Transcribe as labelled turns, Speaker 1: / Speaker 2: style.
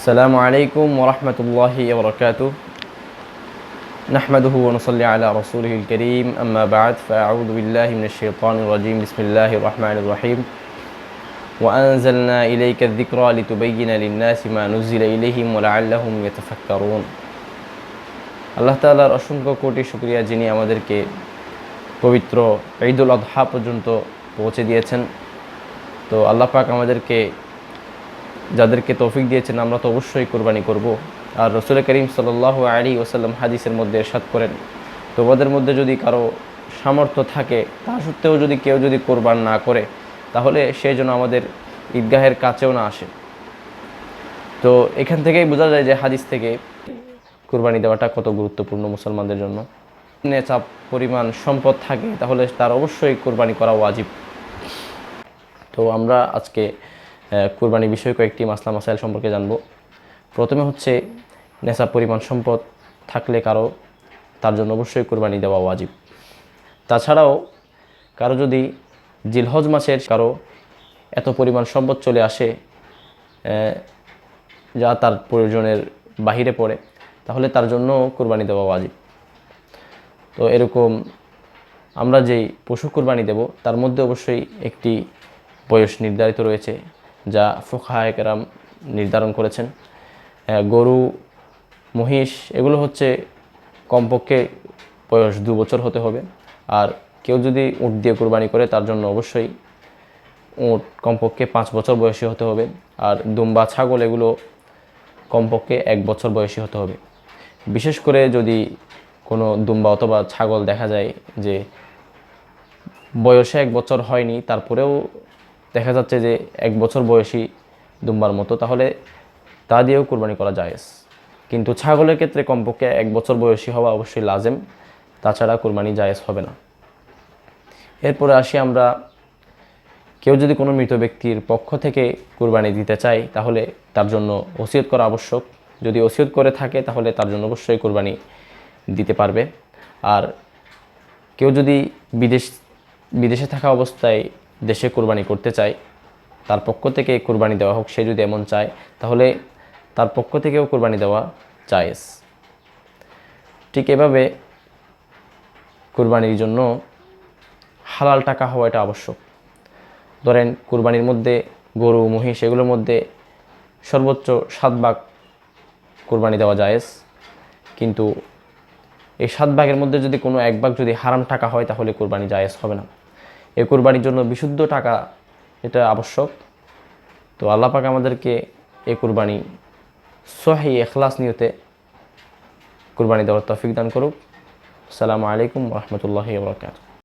Speaker 1: السلام عليكم ورحمة الله وبركاته. نحمده ونصلي على رسوله الكريم. أما بعد فأعوذ بالله من الشيطان الرجيم. بسم الله الرحمن الرحيم. وأنزلنا إليك الذكرى لتبين للناس ما نزل إليهم ولعلهم يتفكرون. আল্লাহ তাআলার অসংখ্য কোটি শুকরিয়া যিনি আমাদেরকে পবিত্র ঈদুল আযহা পর্যন্ত পৌঁছে দিয়েছেন। তো আল্লাহ পাক আমাদেরকে যাদেরকে তৌফিক দিয়েছেন আমরা তো অবশ্যই কুরবানি করব। আর রাসূল করিম সাল্লাল্লাহু আলাইহি ওয়াসাল্লাম হাদিসের মধ্যে ইরশাদ করেন, তোমাদের মধ্যে যদি কারো সামর্থ্য থাকে তা সত্ত্বেও যদি কেউ কোরবান না করে তাহলে সে যেন আমাদের ঈদগাহের কাছেও না আসে। তো এখান থেকেই বোঝা যায় যে হাদিস থেকে কুরবানি দেওয়াটা কত গুরুত্বপূর্ণ মুসলমানদের জন্য। নেচাপ পরিমাণ সম্পদ থাকে তাহলে তার অবশ্যই কুরবানি করা ওয়াজিব। তো আমরা আজকে কুরবানি বিষয়ে কয়েকটি মাসলা মাসাইল সম্পর্কে জানব। প্রথমে হচ্ছে নেশাব পরিমাণ সম্পদ থাকলে তার জন্য অবশ্যই কুরবানি দেওয়া ওয়াজিব। তাছাড়াও কারো যদি জিলহজ মাসের এত পরিমাণ সম্পদ চলে আসে যা তার প্রয়োজনের বাহিরে পড়ে তাহলে তার জন্য কুরবানি দেওয়া ওয়াজিব। তো এরকম আমরা যেই পশু কুরবানি দেব তার মধ্যে অবশ্যই একটি বয়স নির্ধারিত রয়েছে যা ফুকাহায়ে কেরাম নির্ধারণ করেছেন। গরু, মহিষ এগুলো হচ্ছে কমপক্ষে বয়স 2 বছর হতে হবে। আর কেউ যদি উট দিয়ে কুরবানি করে তার জন্য অবশ্যই উট কমপক্ষে 5 বছর বয়সী হতে হবে। আর দুম্বা, ছাগল এগুলো কমপক্ষে 1 বছর বয়সী হতে হবে। বিশেষ করে যদি কোনো দুম্বা অথবা ছাগল দেখা যায় যে বয়সে 1 বছর হয়নি তারপরেও দেখা যাচ্ছে যে 1 বছর বয়সী দুম্বার মতো, তাহলে তা দিয়েও কুরবানি করা জায়েজ। কিন্তু ছাগলের ক্ষেত্রে কমপক্ষে 1 বছর বয়সী হওয়া অবশ্যই লাজেম, তাছাড়া কুরবানি জায়েজ হবে না। এরপরে আসি আমরা, কেউ যদি কোনো মৃত ব্যক্তির পক্ষ থেকে কুরবানি দিতে চায় তাহলে তার জন্য ওসিয়ত করা আবশ্যক। যদি ওসিয়ত করে থাকে তাহলে তার জন্য অবশ্যই কুরবানি দিতে পারবে। আর কেউ যদি বিদেশে থাকা অবস্থায় দেশে কুরবানি করতে চায়, তার পক্ষ থেকে কুরবানি দেওয়া হোক, সে যদি এমন চায় তাহলে তার পক্ষ থেকেও কুরবানি দেওয়া জায়েজ। ঠিক এভাবে কুরবানির জন্য হালাল টাকা হওয়া এটা আবশ্যক। ধরেন কুরবানির মধ্যে গরু, মহিষ এগুলোর মধ্যে সর্বোচ্চ 7 ভাগ কুরবানি দেওয়া জায়েজ। কিন্তু এই 7 ভাগের মধ্যে যদি কোনো 1 ভাগ যদি হারাম টাকা হয় তাহলে কুরবানি জায়েজ হবে না। এই কুরবানির জন্য বিশুদ্ধ টাকা এটা আবশ্যক। তো আল্লাহ পাক আমাদেরকে এই কুরবানি সহি ইখলাস নিয়তে কুরবানি দেওয়ার তৌফিক দান করুক। আসসালামু আলাইকুম ওয়া রাহমাতুল্লাহি ওয়া বারাকাতুহু।